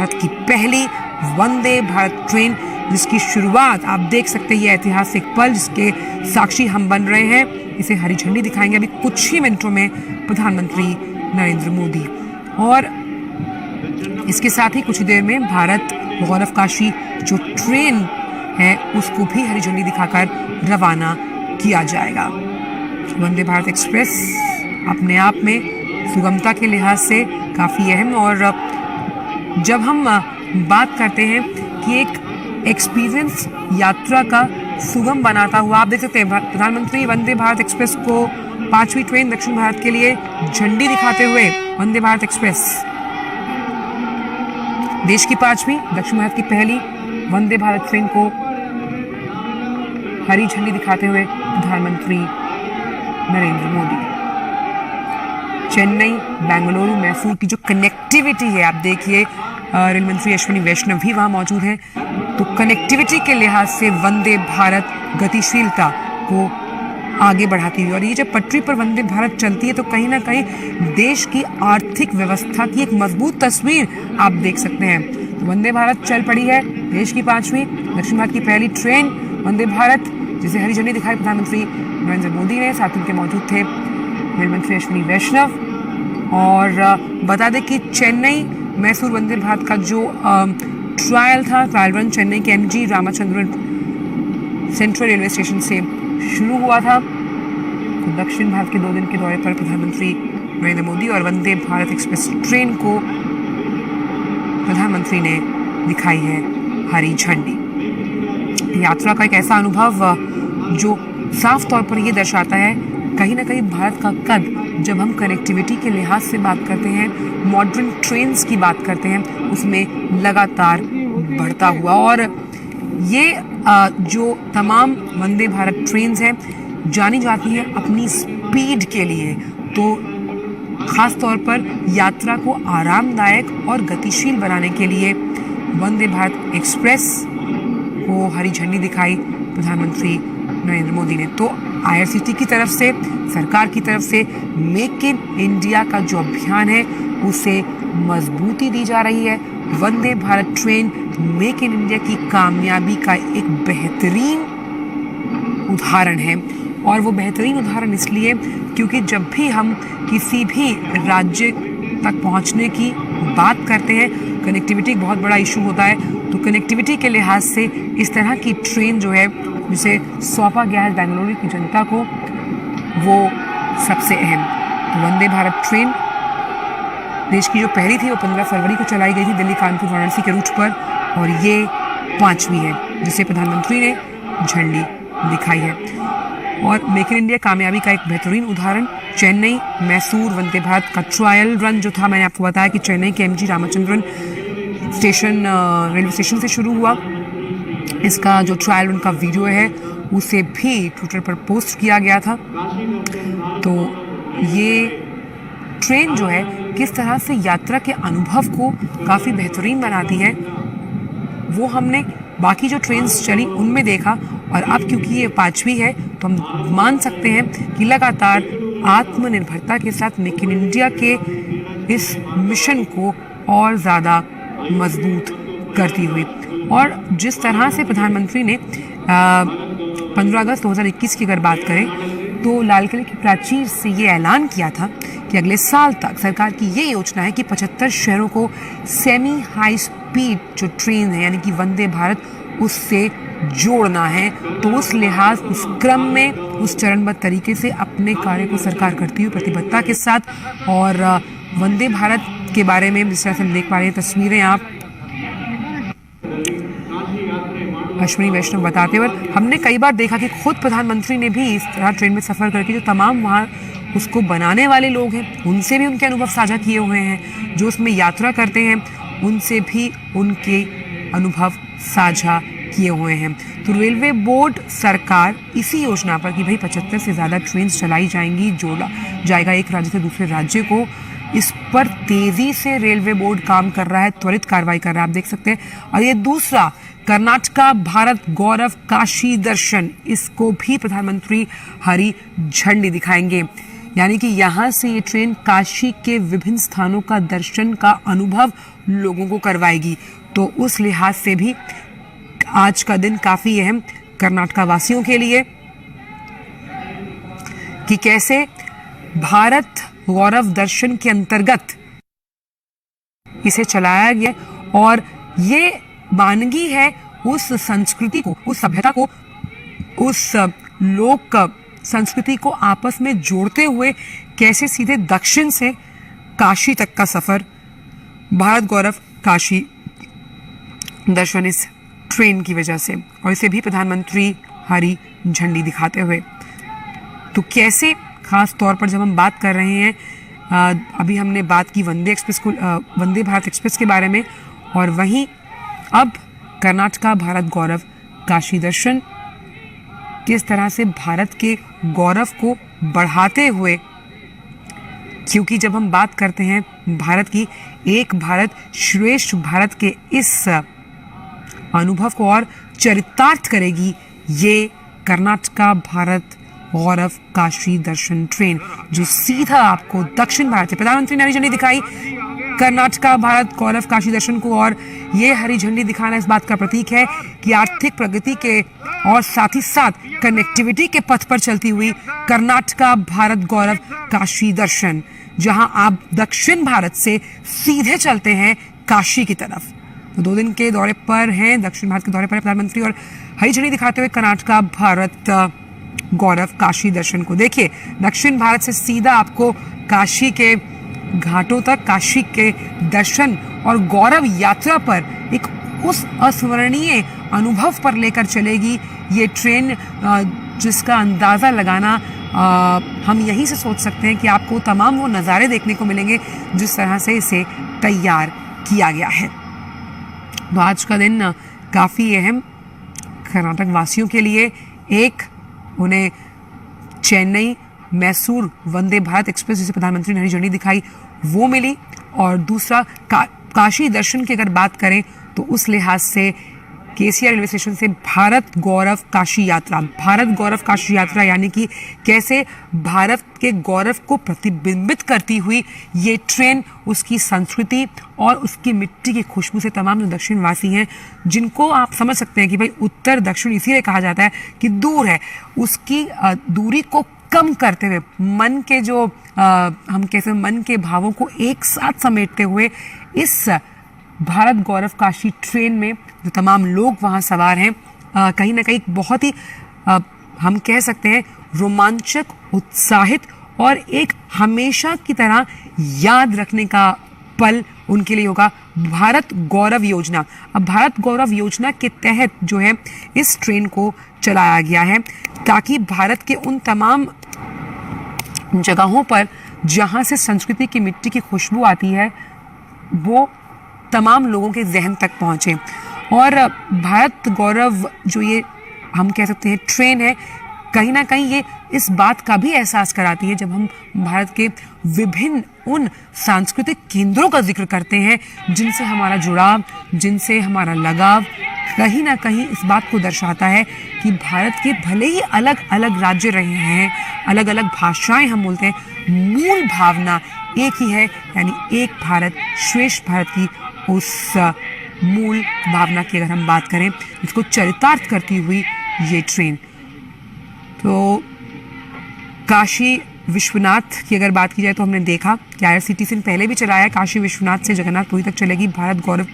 भारत की पहली वंदे भारत ट्रेन, जिसकी शुरुआत आप देख सकते हैं। ये ऐतिहासिक पल जिसके साक्षी हम बन रहे हैं, इसे हरी झंडी दिखाएंगे अभी कुछ ही मिनटों में प्रधानमंत्री नरेंद्र मोदी। और इसके साथ ही कुछ ही देर में भारत गौरव काशी जो ट्रेन है उसको भी हरी झंडी दिखाकर रवाना किया जाएगा। वंदे भारत एक्सप्रेस अपने आप में सुगमता के लिहाज से काफ़ी अहम, और जब हम बात करते हैं कि एक एक्सपीरियंस यात्रा का सुगम बनाता हुआ, आप देख सकते हैं प्रधानमंत्री वंदे भारत एक्सप्रेस को 5वीं ट्रेन दक्षिण भारत के लिए झंडी दिखाते हुए वंदे भारत एक्सप्रेस देश की 5वीं दक्षिण भारत की पहली वंदे भारत ट्रेन को हरी झंडी दिखाते हुए प्रधानमंत्री नरेंद्र मोदी। चेन्नई, बेंगलुरु, मैसूर की जो कनेक्टिविटी है, आप देखिए रेल मंत्री अश्विनी वैष्णव भी वहां मौजूद हैं, तो कनेक्टिविटी के लिहाज से वंदे भारत गतिशीलता को आगे बढ़ाती हुई, और ये जब पटरी पर वंदे भारत चलती है तो कहीं ना कहीं देश की आर्थिक व्यवस्था की एक मजबूत तस्वीर आप देख सकते हैं। तो वंदे भारत चल पड़ी है, देश की 5वीं दक्षिण भारत की पहली ट्रेन वंदे भारत, जिसे हरी झंडी दिखाई प्रधानमंत्री नरेंद्र मोदी ने। साथ उनके मौजूद थे रेल मंत्री अश्विनी वैष्णव। और बता दें कि चेन्नई मैसूर वंदे भारत का जो ट्रायल रन चेन्नई के MG Ramachandran central railway station से शुरू हुआ था। तो दक्षिण भारत के 2 दिन के दौरे पर प्रधानमंत्री नरेंद्र मोदी और वंदे भारत एक्सप्रेस ट्रेन को प्रधानमंत्री ने दिखाई है हरी झंडी। यात्रा का एक ऐसा अनुभव जो साफ तौर पर यह दर्शाता है कहीं ना कहीं भारत का कद, जब हम कनेक्टिविटी के लिहाज से बात करते हैं, मॉडर्न ट्रेन्स की बात करते हैं, उसमें लगातार बढ़ता हुआ। और ये जो तमाम वंदे भारत ट्रेन्स हैं जानी जाती हैं अपनी स्पीड के लिए, तो ख़ास तौर पर यात्रा को आरामदायक और गतिशील बनाने के लिए वंदे भारत एक्सप्रेस को हरी झंडी दिखाई प्रधानमंत्री नरेंद्र मोदी ने। तो IRCTC की तरफ से, सरकार की तरफ से मेक इन इंडिया का जो अभियान है उसे मजबूती दी जा रही है। Vande Bharat train make in India की कामयाबी का एक बेहतरीन उदाहरण है, और वो बेहतरीन उदाहरण इसलिए क्योंकि जब भी हम किसी भी राज्य तक पहुंचने की बात करते हैं, कनेक्टिविटी एक बहुत बड़ा इशू होता है, तो कनेक्टिविटी के लिहाज से इस तरह की ट्रेन जो है जिसे सौंपा गया है बेंगलुरु की जनता को, वो सबसे अहम। तो वंदे भारत ट्रेन देश की जो पहली थी वो 15 फरवरी को चलाई गई थी दिल्ली कानपुर वाराणसी के रूट पर, और ये 5वीं है जिसे प्रधानमंत्री ने झंडी दिखाई है। और मेक इन इंडिया कामयाबी का एक बेहतरीन उदाहरण चेन्नई मैसूर वंदे भारत का ट्रायल रन जो था, मैंने आपको बताया कि चेन्नई के MG Ramachandran station railway station से शुरू हुआ। इसका जो ट्रायल रन का वीडियो है उसे भी ट्विटर पर पोस्ट किया गया था। तो ये ट्रेन जो है किस तरह से यात्रा के अनुभव को काफ़ी बेहतरीन बनाती है, वो हमने बाकी जो ट्रेन्स चली उनमें देखा, और अब क्योंकि ये 5वीं है तो हम मान सकते हैं कि लगातार आत्मनिर्भरता के साथ मेक इन इंडिया के इस मिशन को और ज़्यादा मजबूत करती हुई। और जिस तरह से प्रधानमंत्री ने 15 अगस्त 2021 की अगर बात करें तो लाल किले की प्राचीर से ये ऐलान किया था कि अगले साल तक सरकार की ये योजना है कि 75 शहरों को सेमी हाई स्पीड जो ट्रेन है यानी कि वंदे भारत उससे जोड़ना है। तो उस लिहाज, उस क्रम में, उस चरणबद्ध तरीके से अपने कार्य को सरकार करती हुई प्रतिबद्धता के साथ, और वंदे भारत के बारे में जिस तरह से हम देख पा रहे हैं तस्वीरें आप अश्विनी वैष्णव बताते हुए, हमने कई बार देखा कि खुद प्रधानमंत्री ने भी इस तरह ट्रेन में सफ़र करके जो तमाम वहाँ उसको बनाने वाले लोग हैं उनसे भी उनके अनुभव साझा किए हुए हैं, जो उसमें यात्रा करते हैं उनसे भी उनके अनुभव साझा किए हुए हैं। तो रेलवे बोर्ड सरकार इसी योजना पर कि भाई 75 से ज़्यादा ट्रेन चलाई जाएंगी, जोड़ा जाएगा एक राज्य से दूसरे राज्य को, इस पर तेज़ी से रेलवे बोर्ड काम कर रहा है, त्वरित कार्रवाई कर रहा है, आप देख सकते हैं। और ये दूसरा कर्नाटका भारत गौरव काशी दर्शन, इसको भी प्रधानमंत्री हरी झंडी दिखाएंगे। यानी कि यहाँ से ये ट्रेन काशी के विभिन्न स्थानों का दर्शन का अनुभव लोगों को करवाएगी। तो उस लिहाज से भी आज का दिन काफी अहम कर्नाटका वासियों के लिए, कि कैसे भारत गौरव दर्शन के अंतर्गत इसे चलाया गया और ये वानगी है उस संस्कृति को, उस सभ्यता को, उस लोक संस्कृति को आपस में जोड़ते हुए कैसे सीधे दक्षिण से काशी तक का सफर, भारत गौरव काशी दर्शन इस ट्रेन की वजह से, और इसे भी प्रधानमंत्री हरी झंडी दिखाते हुए। तो कैसे, खास तौर पर जब हम बात कर रहे हैं, अभी हमने बात की वंदे भारत एक्सप्रेस के बारे में, और वहीं अब कर्नाटका भारत गौरव काशी दर्शन किस तरह से भारत के गौरव को बढ़ाते हुए, क्योंकि जब हम बात करते हैं भारत की, एक भारत श्रेष्ठ भारत के इस अनुभव को और चरितार्थ करेगी ये कर्नाटका भारत गौरव काशी दर्शन ट्रेन, जो सीधा आपको दक्षिण भारत से, प्रधानमंत्री ने हरी झंडी दिखाई कर्नाटका भारत गौरव काशी दर्शन को, और ये हरी झंडी दिखाना इस बात का प्रतीक है कि आर्थिक प्रगति के और साथ ही साथ कनेक्टिविटी के पथ पर चलती हुई कर्नाटका भारत गौरव काशी दर्शन, जहां आप दक्षिण भारत से सीधे चलते हैं काशी की तरफ। तो 2 दिन के दौरे पर हैं, दक्षिण भारत के दौरे पर है प्रधानमंत्री, और हरी झंडी दिखाते हुए कर्नाटका भारत गौरव काशी दर्शन को। देखिए, दक्षिण भारत से सीधा आपको काशी के घाटों तक, काशी के दर्शन और गौरव यात्रा पर एक उस अस्मरणीय अनुभव पर लेकर चलेगी ये ट्रेन, जिसका अंदाज़ा लगाना हम यहीं से सोच सकते हैं कि आपको तमाम वो नज़ारे देखने को मिलेंगे जिस तरह से इसे तैयार किया गया है। तो आज का दिन काफ़ी अहम कर्नाटक वासियों के लिए, एक उन्हें चेन्नई मैसूर वंदे भारत एक्सप्रेस, जिसे प्रधानमंत्री ने हरी झंडी दिखाई, वो मिली, और दूसरा काशी दर्शन की अगर बात करें तो उस लिहाज से केसीआर रेलवे स्टेशन से भारत गौरव काशी यात्रा, भारत गौरव काशी यात्रा यानी कि कैसे भारत के गौरव को प्रतिबिंबित करती हुई ये ट्रेन उसकी संस्कृति और उसकी मिट्टी की खुशबू से तमाम जो दक्षिणवासी हैं, जिनको आप समझ सकते हैं कि भाई उत्तर दक्षिण इसीलिए कहा जाता है कि दूर है, उसकी दूरी को कम करते हुए मन के जो हम कैसे मन के भावों को एक साथ समेटते हुए इस भारत गौरव काशी ट्रेन में जो तमाम लोग वहाँ सवार हैं, कहीं ना कहीं बहुत ही हम कह सकते हैं रोमांचक, उत्साहित और एक हमेशा की तरह याद रखने का पल उनके लिए होगा। भारत गौरव योजना, अब भारत गौरव योजना के तहत जो है इस ट्रेन को चलाया गया है ताकि भारत के उन तमाम जगहों पर जहाँ से संस्कृति की मिट्टी की खुशबू आती है वो तमाम लोगों के जहन तक पहुँचे। और भारत गौरव जो ये हम कह सकते हैं ट्रेन है, कहीं ना कहीं ये इस बात का भी एहसास कराती है जब हम भारत के विभिन्न उन सांस्कृतिक केंद्रों का जिक्र करते हैं जिनसे हमारा जुड़ाव, जिनसे हमारा लगाव कहीं ना कहीं इस बात को दर्शाता है कि भारत के भले ही अलग अलग राज्य रहे हैं, अलग अलग भाषाएं हम बोलते हैं, मूल भावना एक ही है, यानी एक भारत श्रेष्ठ भारत की उस मूल भावना की अगर हम बात करें, इसको चरितार्थ करती हुई ये ट्रेन। तो काशी विश्वनाथ की अगर बात की जाए तो हमने देखा कि IRCTC ने पहले भी चलाया, काशी विश्वनाथ से जगन्नाथपुरी तक चलेगी भारत गौरव